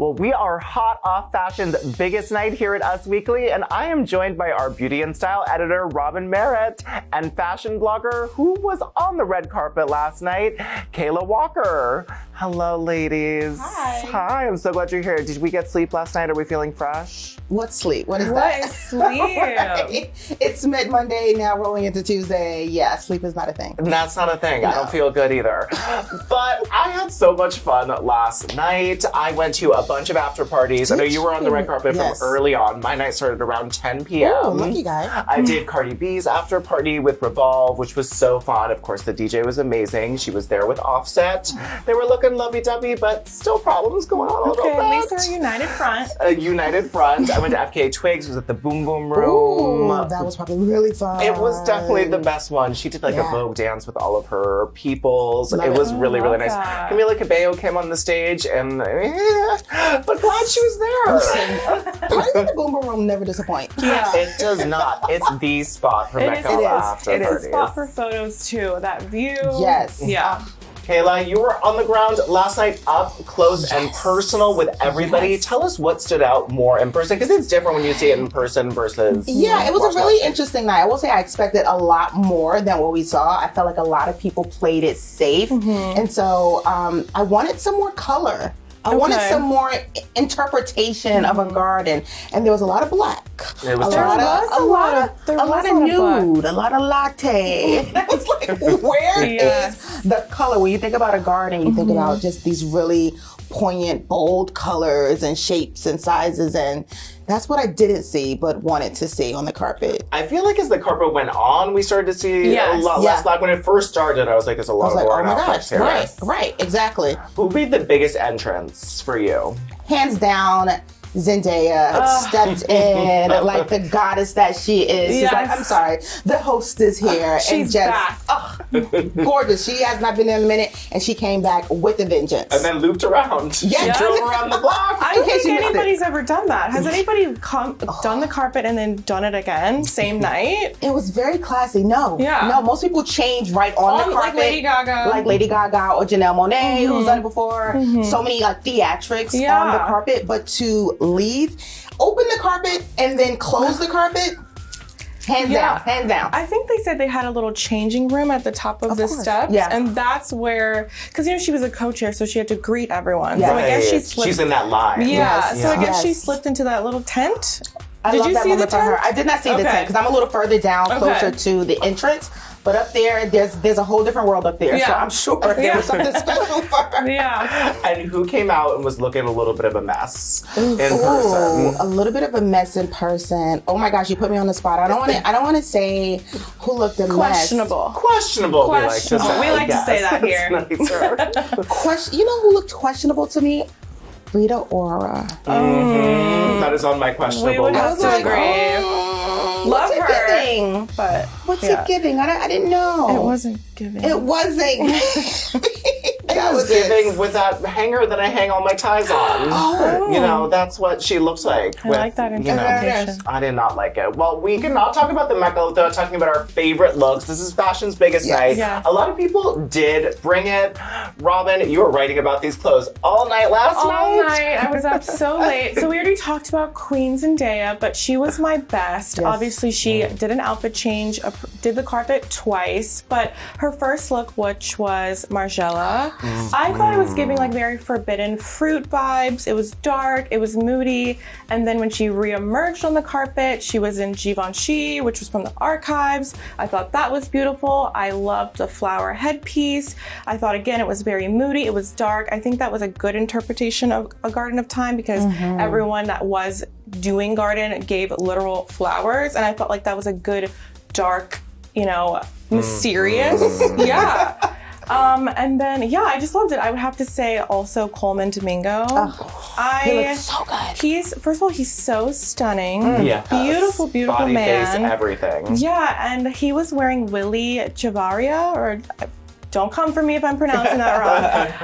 Well, we are hot off fashion's biggest night here at Us Weekly, and I am joined by our beauty and style editor, Robin Merritt, and fashion blogger who was on the red carpet last night, Kayla Walker. Hello, ladies. Hi. Hi, I'm so glad you're here. Did we get sleep last night? Are we feeling fresh? What sleep? What is What that? is sleep? Right. It's mid-Monday, now rolling into Tuesday. Yeah, sleep is not a thing. That's not a thing. I don't feel good either. But I had so much fun last night. I went to a bunch of after parties. I know you were on the red carpet Yes. from early on. My night started around 10 p.m. Oh, lucky guy. I did Cardi B's after party with Revolve, which was so fun. Of course, the DJ was amazing. She was there with Offset. They were looking lovey-dovey, but still problems going on a little Okay, bit. at least they're a united front. A united front. I went to FKA Twigs, was at the Boom Boom Room. Ooh, that was probably really fun. It was definitely the best one. She did like a Vogue dance with all of her peoples. Love it it. was really, really nice. that. Camila Cabello came on the stage and but glad she was there. Party at the Boom Boom Room never disappoint. Yeah. It does not. It's the spot for It Mecca is. after It is a parties. spot for photos too. That view. Yes. Yeah. Kayla, you were on the ground last night up close and personal with everybody. Yes. Tell us what stood out more in person, because it's different when you see it in person versus Yeah, it was watch a really watch. interesting night. I will say I expected a lot more than what we saw. I felt like a lot of people played it safe. And so I wanted some more color. I wanted Okay. some more interpretation of a garden. And there was a lot of black. It was a there lot was of, a lot of nude, black. a lot of latte. I was like, where is Yes. the color? When you think about a garden, you think about just these really poignant, bold colors and shapes and sizes, and that's what I didn't see but wanted to see on the carpet. I feel like as the carpet went on, we started to see Yes. a lot Yeah. less black. When it first started, I was like, there's a I lot was of like, Lauren oh my outfits gosh, here. right, exactly. Who made the biggest entrance for you? Hands down, Zendaya stepped in like the goddess that she is. She's like, Yes. I'm sorry, the host is here. and She's just, back. gorgeous. She has not been there in a minute, and she came back with a vengeance. And then looped around. Yeah. She drove around the block. I don't In case think you missed it. anybody's ever done that. Has anybody done the carpet and then done it again, same night? It was very classy. No, Yeah. no. Most people change right on the carpet, Like Lady Gaga. like Lady Gaga or Janelle Monáe, who's done it before. So many like theatrics Yeah. on the carpet, but to leave, open the carpet and then close the carpet, hands Yeah. down, hands down. I think they said they had a little changing room at the top of the course. steps. Yeah. And that's where, because she was a co-chair, so she had to greet everyone. Yeah. So I guess she Right. slipped. She's in that line. Yeah, Yes. so I guess Yes. she slipped into that little tent. I Did love you that see the moment for her. tent? I did not see the Okay. tent because I'm a little further down, closer to the entrance. But up there, there's a whole different world up there. So Yeah. I'm sure there was something special for her. Yeah. And who came out and was looking a little bit of a mess in Ooh, person? a little bit of a mess in person. Oh my gosh, you put me on the spot. I don't want to say who looked a mess. Questionable. Questionable, we like to Questionable. say. We like to say that Yes, here. it's nicer. You know who looked questionable to me? Rita Ora. That is on my We questionable would have list to as agree. well. Love What's it her. giving? But What's yeah. it giving? I didn't know. It wasn't giving. It wasn't. That was giving with that hanger that I hang all my ties on. Oh. You know, that's what she looks like. I like that interpretation. I did not like it. Well, we cannot talk about the Mecca without talking about our favorite looks. This is fashion's biggest night. Yes. A lot of people did bring it. Robin, you were writing about these clothes all night last All night. night. I was up so late. So we already talked about Queen Zendaya, but she was my best. Yes. Obviously, she did an outfit change, did the carpet twice, but her first look, which was Margiela, I thought it was giving like very forbidden fruit vibes. It was dark, it was moody, and then when she re-emerged on the carpet, she was in Givenchy, which was from the archives. I thought that was beautiful. I loved the flower headpiece. I thought, again, it was very moody, it was dark. I think that was a good interpretation of A Garden of Time because everyone that was doing garden gave literal flowers, and I felt like that was a good, dark, mysterious. Yeah. And then, I just loved it. I would have to say also Coleman Domingo. He looks so good. First of all, he's so stunning. Yes. Beautiful, beautiful Body, man. face, everything. Yeah, and he was wearing Willy Javaria, or don't come for me if I'm pronouncing that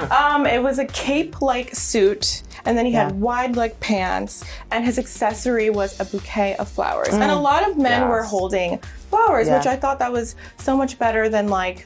wrong. It was a cape-like suit, and then he had wide-leg pants, and his accessory was a bouquet of flowers. And a lot of men were holding flowers, which I thought that was so much better than like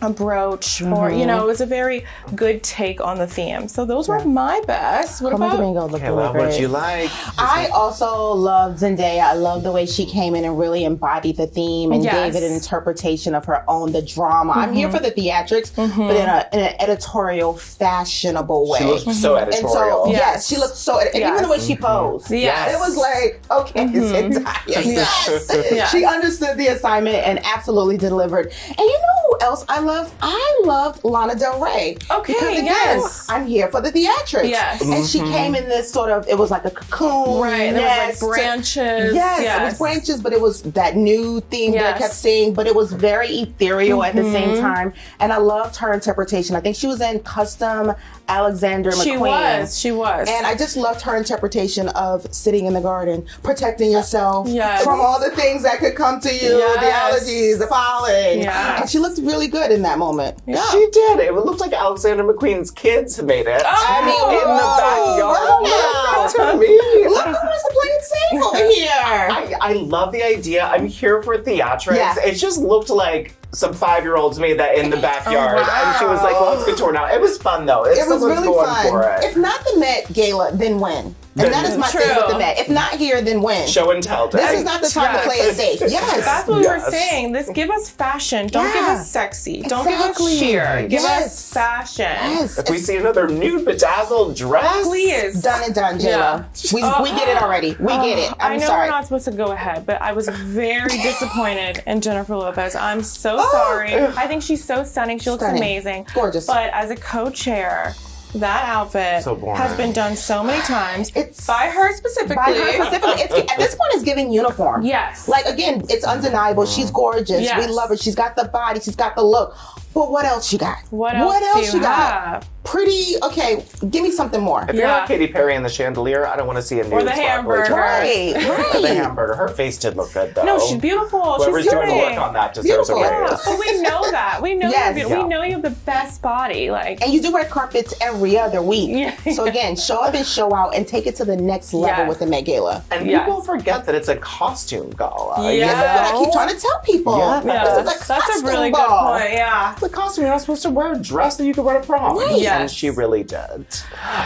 a brooch, or you know, it was a very good take on the theme. So those were my best. What about Domingo looked really Kayla, great. what'd you like? I also love Zendaya. I love the way she came in and really embodied the theme and gave it an interpretation of her own, the drama. I'm here for the theatrics, but in an editorial, fashionable way. She looked so editorial. And so, yes, she looked so, and even the way she posed. Yes. It was like, okay, Zendaya, yes. She understood the assignment and absolutely delivered. And you know who else I loved? I loved Lana Del Rey. Okay, because again, yes. I'm here for the theatrics. Yes. And she came in this sort of, it was like a cocoon. Right, and there was like branches. It was branches, but it was that new theme that I kept seeing, but it was very ethereal at the same time. And I loved her interpretation. I think she was in Custom Alexander McQueen. She was. And I just loved her interpretation of sitting in the garden, protecting yourself from all the things that could come to you, the allergies, the pollen. And she looked really good in that moment. Yeah. She did. It looked like Alexander McQueen's kids made it. I mean, in the backyard. wow. To me. Look who's playing safe over here. I love the idea. I'm here for theatrics. Yeah. It just looked like some 5-year-olds made that in the backyard. And she was like, well, let's get torn out. It was fun, though. It was Someone's really going fun. for it. If not the Met Gala, then when? And that is my thing with the Met. If not here, then when? Show and tell. This is not the time to play it safe. Yes. That's what we were saying. This give us fashion. Don't give us sexy. Don't give us sheer. Give us fashion. Yes. If we see another nude bedazzled dress. Please. Done and done, J-Lo. We get it already. We get it. I know sorry. we're not supposed to go ahead, but I was very disappointed in Jennifer Lopez. I'm so sorry. I think she's so stunning. She looks amazing. Gorgeous. But as a co-chair, that outfit has been done so many times. It's by her specifically. At this point, it's giving uniform. Yes. Like, again, it's undeniable. She's gorgeous. Yes. We love her. She's got the body. She's got the look. But what else you got? What else do you got? have? Pretty, okay, give me something more. If you're not Katy Perry in the chandelier, I don't want to see a nude Or the hamburger. Right. The hamburger. Her face did look good, though. No, she's beautiful. Whoever's she's doing the work on that deserves a raise. But we know that. We know Yes. we know you have the best body. Like, And you do red carpets every other week. Yeah. So again, show up and show out and take it to the next level with the Met Gala. And people forget that it's a costume gala. Yeah. That's what I keep trying to tell people. Yeah. This is a that's costume a really ball. good point. Yeah. It's a costume. You're not supposed to wear a dress that you could wear to prom. Right. Yes. And she really did.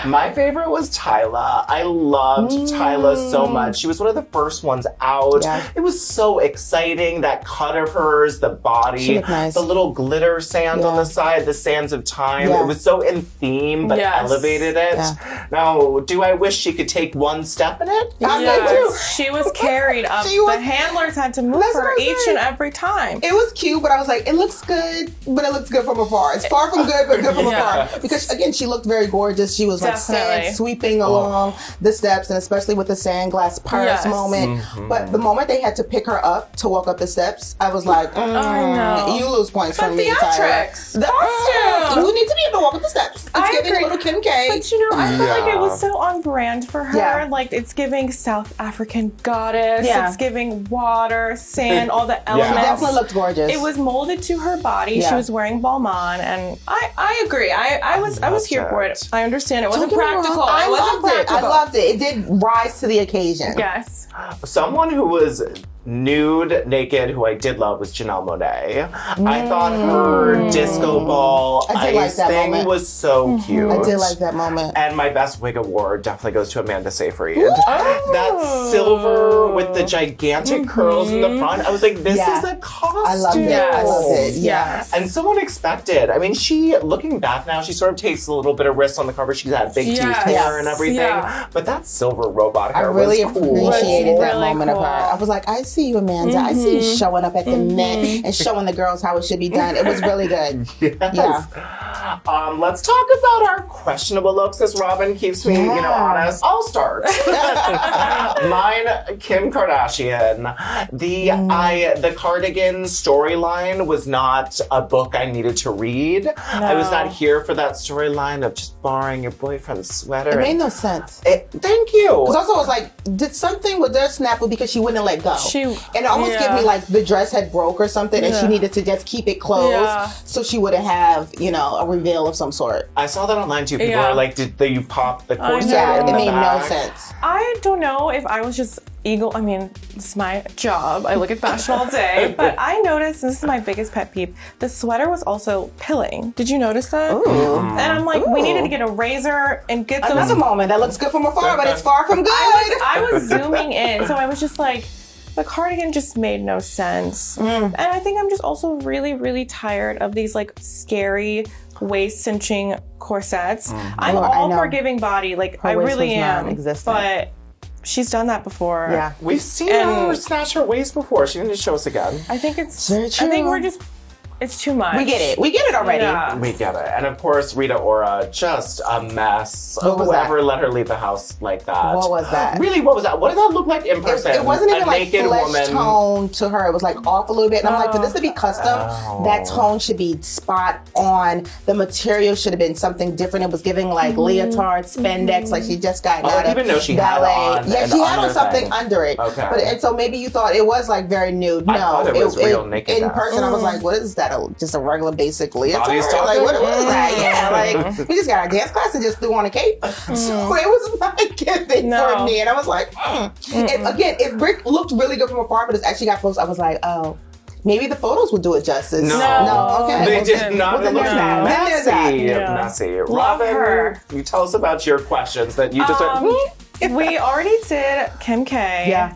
My favorite was Tyla. I loved Tyla so much. She was one of the first ones out. Yeah. It was so exciting. That cut of hers, the body, She looked nice. the little glitter sand on the side, the sands of time. Yeah. It was so in theme, but elevated it. Yeah. Now, do I wish she could take one step in it? I do. She was carried up. The handlers had to move That's her what I'm each saying. and every time. It was cute, but I was like, it looks good, but it looks good from afar. It's far from good, but good from afar. Because again, she looked very gorgeous. She was like sand sweeping along the steps, and especially with the sand glass purse moment. But the moment they had to pick her up to walk up the steps, I was like, I know. you lose points from me, theatrics. Tyler. You need to be able to walk up the steps. It's giving a little Kim K. But you know, I feel like it was so on brand for her. Yeah. Like, it's giving South African goddess. Yeah. It's giving water, sand, all the elements. She definitely looked gorgeous. It was molded to her body. She was wearing Balmain, and I agree. I was here for it. I understand it wasn't practical. I loved it. It did rise to the occasion. Yes. Someone who was nude, naked, who I did love was Janelle Monáe. I thought her disco ball ice thing was so cute. I did like that moment. And my best wig award definitely goes to Amanda Seyfried. That silver with the gigantic curls in the front. I was like, this is a costume. I loved it. I loved it. Yes. And so unexpected. I mean, she, looking back now, she sort of takes a little bit of risk on the cover. She's had big teeth hair and everything. Yeah. But that silver robot hair I really was cool. appreciated that moment of cool. her. I was like, I see you, Amanda. I see you showing up at the Met and showing the girls how it should be done. It was really good. Yes. Yeah. Let's talk about our questionable looks, as Robin keeps me, honest. I'll start. Mine, Kim Kardashian. The cardigan storyline was not a book I needed to read. No. I was not here for that storyline of just borrowing your boyfriend's sweater. It made no sense. Thank you. Because also I was like, did something with their Snapple because she wouldn't let go? She And it almost gave me like the dress had broke or something, and she needed to just keep it closed so she wouldn't have, you know, a reveal of some sort. I saw that online too. People are like, did you pop the corset? Yeah, in it the made back? no sense. I don't know if I was just I mean, it's my job. I look at fashion all day. But I noticed, and this is my biggest pet peeve, the sweater was also pilling. Did you notice that? Ooh. And I'm like, we needed to get a razor and get those. Another moment that looks good from afar, but it's far from good. I was zooming in, so I was just like, the cardigan just made no sense. And I think I'm just also really, really tired of these like scary waist cinching corsets. I'm all for giving body, like I really am. But she's done that before. Yeah. We've seen her snatch her waist before. She didn't show us again. I think it's very true. I think we're just it's too much. We get it. We get it already. Yeah. We get it. And of course, Rita Ora, just a mess. What was Whoever let her leave the house like that. What was that? Really, what was that? What did that look like in person? It wasn't even like naked flesh woman. tone to her. It was like off a little bit. And I'm like, for this to be custom, that tone should be spot on. The material should have been something different. It was giving like leotard, spandex, like she just got out of even know she ballet. had on Yeah, an she had on under something thing. under it. Okay. And so maybe you thought it was like very nude. No, I thought it was real naked. In person, I was like, what is that? Just a regular basic leotard? Body's Like, what talking? is that? Yeah, like we just got our dance class and just threw on a cape. So it was not giving for me. And I was like, And again, it looked really good from afar, but it's actually got close. I was like, oh, maybe the photos would do it justice. No, okay. They did not. Well, It looks then there's that. messy. Love Robin, her. you tell us about your questions that you just We already did Kim K. Yeah.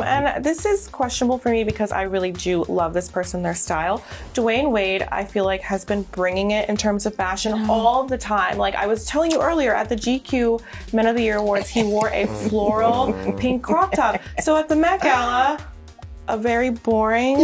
And this is questionable for me because I really do love this person, their style. Dwayne Wade, I feel like, has been bringing it in terms of fashion all the time. Like I was telling you earlier, at the GQ Men of the Year Awards, he wore a floral pink crop top. So at the Met Gala, a very boring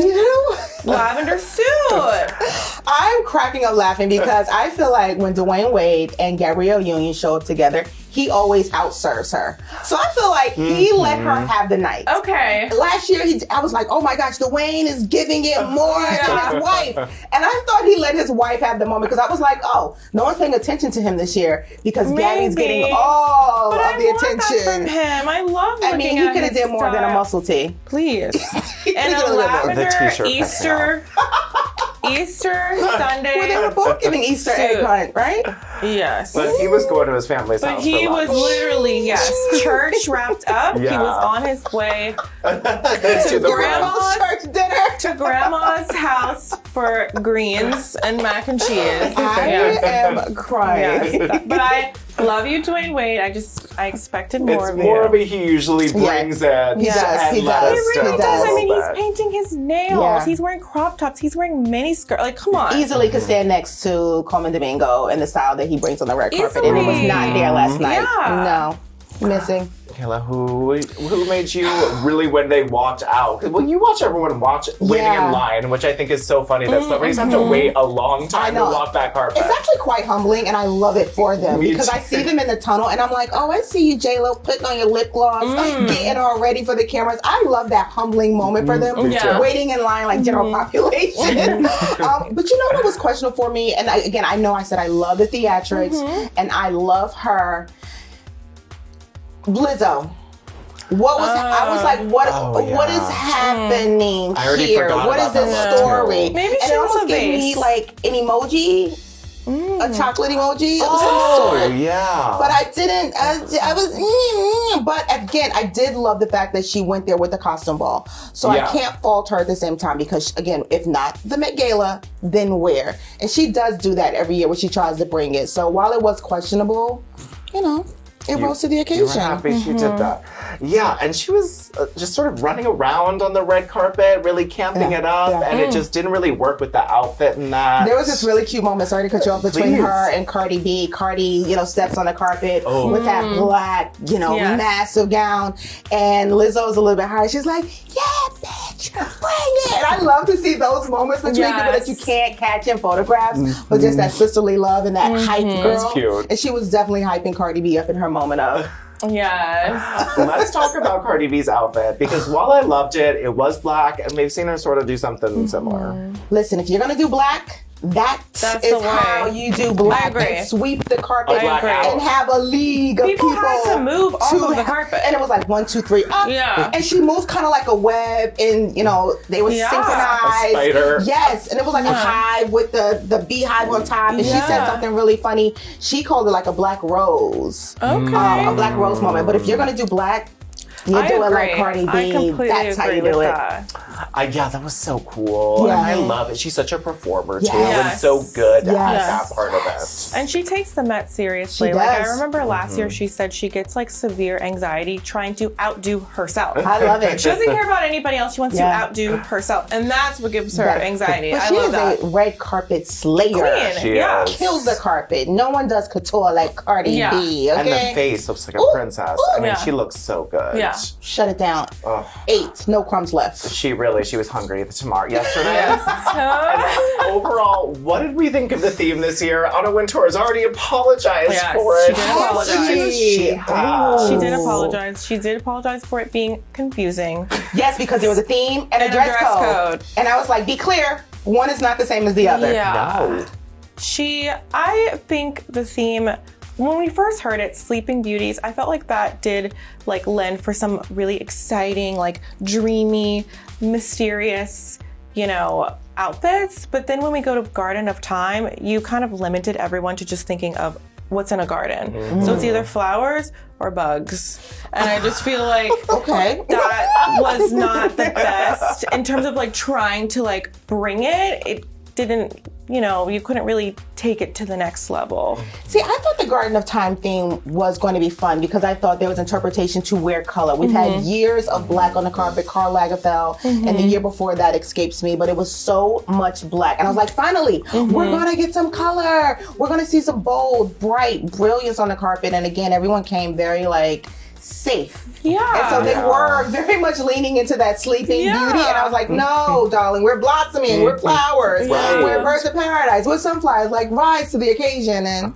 lavender suit. I'm cracking up laughing because I feel like when Dwayne Wade and Gabrielle Union show up together, he always outserves her. So I feel like he let her have the night. Okay. Last year, I was like, oh my gosh, Dwayne is giving it more to his wife. And I thought he let his wife have the moment because I was like, oh, no one's paying attention to him this year because Gabby's getting all of the attention. That from him. I love looking I mean, he could have did more than a muscle tee. Please. He And could've a done more. The lavender t-shirt Easter Sunday. Well, they were both giving Easter egg hunt, right? Yes. But he was going to his family's But house he for was lunch. literally, church wrapped up. He Yeah. was on his way to the grandma's church dinner. to grandma's house for greens and mac and cheese. I am crying. Yes. But I love you, Dwayne Wade. I expected more It's of more you. of a he usually brings it. He does, and he let does. us He know really a does. I mean, little he's bit. painting his nails. Yeah. He's wearing crop tops. He's wearing mini skirt. Like, come on. Easily could stand next to Coleman Domingo and the style that he brings on the red carpet, and it was not there last night. Yeah. No, missing. Kayla, who made you really, when they walked out? Well, you watch everyone waiting in line, which I think is so funny that celebrities have to wait a long time to walk that carpet. It's actually quite humbling, and I love it for them because I see them in the tunnel, and I'm like, oh, I see you, J-Lo, putting on your lip gloss, getting all ready for the cameras. I love that humbling moment for them, waiting in line like general population. But you know what was questionable for me? And I know I said I love the theatrics, and I love her. Lizzo. What was I was like, what is happening I already here? forgot What is about that this one, story? too. Maybe and she it was almost a gave me vase. like an emoji, a chocolate emoji of some Oh, sort. yeah. But I didn't. I was. But again, I did love the fact that she went there with the costume ball. So I can't fault her at the same time because, again, if not the Met Gala, then where? And she does do that every year when she tries to bring it. So while it was questionable, it rose to the occasion. You were happy she did that. Yeah, and she was just sort of running around on the red carpet, really camping it up, and it just didn't really work with the outfit and that. There was this really cute moment, sorry to cut you off, between her and Cardi B. Cardi, steps on the carpet with that black, massive gown, and Lizzo's a little bit higher. She's like, yeah, bitch, bring it. And I love to see those moments between people that you can't catch in photographs, but just that sisterly love and that hype girl. That's cute. And she was definitely hyping Cardi B up in her moment of. Yes. Let's talk about Cardi B's outfit, because while I loved it, it was black, and we've seen her sort of do something similar. Listen, if you're gonna do black, That's is the way. how you do Black. I agree. And sweep the carpet I agree. and have a league of people. People had to move off of the carpet. And it was like 1, 2, 3 up. Yeah. And she moved kind of like a web, and they were synchronized. A spider. Yes. And it was like a hive with the beehive on top. And she said something really funny. She called it like a black rose. Okay. A black rose moment. But if you're gonna do Black, you do it like Cardi B. I completely That's how agree you do with it. that. Yeah, that was so cool. Yeah. And I love it. She's such a performer too, and Yes. so good at Yes. that part of it. And she takes the Met seriously. She Like I does. remember last year she said she gets like severe anxiety trying to outdo herself. I love it. She doesn't care about anybody else. She wants to Yeah. outdo herself. And that's what gives her Right. anxiety. But I she love is that. a red carpet slayer. Queen. She yeah. is. Kills the carpet. No one does couture like Cardi Yeah. B. Okay? And the face looks like a Ooh, princess. ooh. I mean, Yeah. she looks so good. Yeah. Shut it down. Ugh. 8. No crumbs left. She was hungry yesterday. So- Overall, what did we think of the theme this year? Anna Wintour has already apologized Yes, for she it. did apologize. She has. She did apologize. She did apologize for it being confusing. Yes, because there was a theme and a dress code. And I was like, be clear, one is not the same as the other. Yeah. No. I think the theme, when we first heard it, Sleeping Beauties, I felt like that did like lend for some really exciting, like dreamy, mysterious, outfits. But then when we go to Garden of Time, you kind of limited everyone to just thinking of what's in a garden. So it's either flowers or bugs. And I just feel like Okay. that was not the best in terms of like trying to like bring it. It didn't, you couldn't really take it to the next level. See, I thought the Garden of Time theme was going to be fun because I thought there was interpretation to wear color. We've had years of black on the carpet, Karl Lagerfeld, and the year before that escapes me, but it was so much black. And I was like, finally, we're going to get some color. We're going to see some bold, bright brilliance on the carpet. And again, everyone came very like safe. Yeah. And so they were very much leaning into that sleeping Yeah. beauty. And I was like, no, darling, we're blossoming, we're flowers, Right. we're birds of paradise, we're sunflowers, like rise to the occasion. And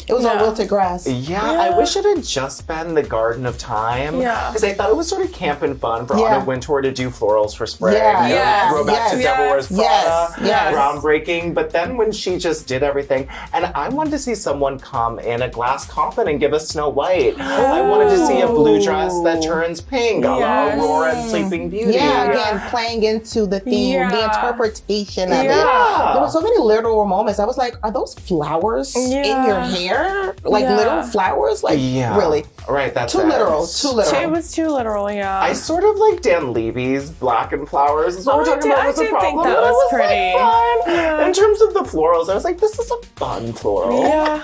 it was all wilted grass. Yeah, I wish it had just been the Garden of Time. Yeah. Because I thought it was sort of camp and fun for Yeah. Anna Wintour to do florals for spring. Yeah. Yes. Romantic Yes. Devil Wears Prada. Yes. Yes. Groundbreaking. But then when she just did everything, and I wanted to see someone come in a glass coffin and give us Snow White. I wanted to see a blue dress that turns pink, a la Yes. Aurora and Sleeping Beauty. Yeah, again, playing into the theme, the Yeah. interpretation of it. Yeah. There were so many literal moments. I was like, are those flowers in Yeah. your hair? Like Yeah. literal flowers? Like, Yeah. really? Right, that's Too it. literal, too literal. It was too literal, yeah. I sort of like Dan Levy's Black and Flowers. That's what we're talking about. I Was the did think problem. that But it was like, pretty. fun. Yeah. In terms of the florals, I was like, this is a fun floral. Yeah.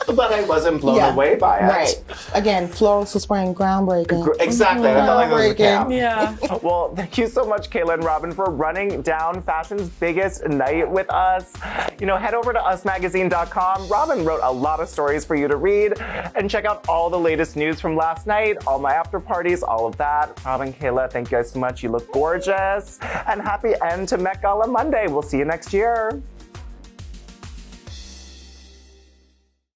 But I wasn't blown Yeah. away by it. Right. Again, florals for spring, groundbreaking. Exactly. I felt like that was the camp. Yeah. Well, thank you so much, Kayla and Robin, for running down fashion's biggest night with us. Head over to usmagazine.com. Robin wrote a lot of stories for you to read, and check out all the latest news from last night, all my after parties, all of that. Robin, Kayla, thank you guys so much. You look gorgeous. And happy end to Met Gala Monday. We'll see you next year.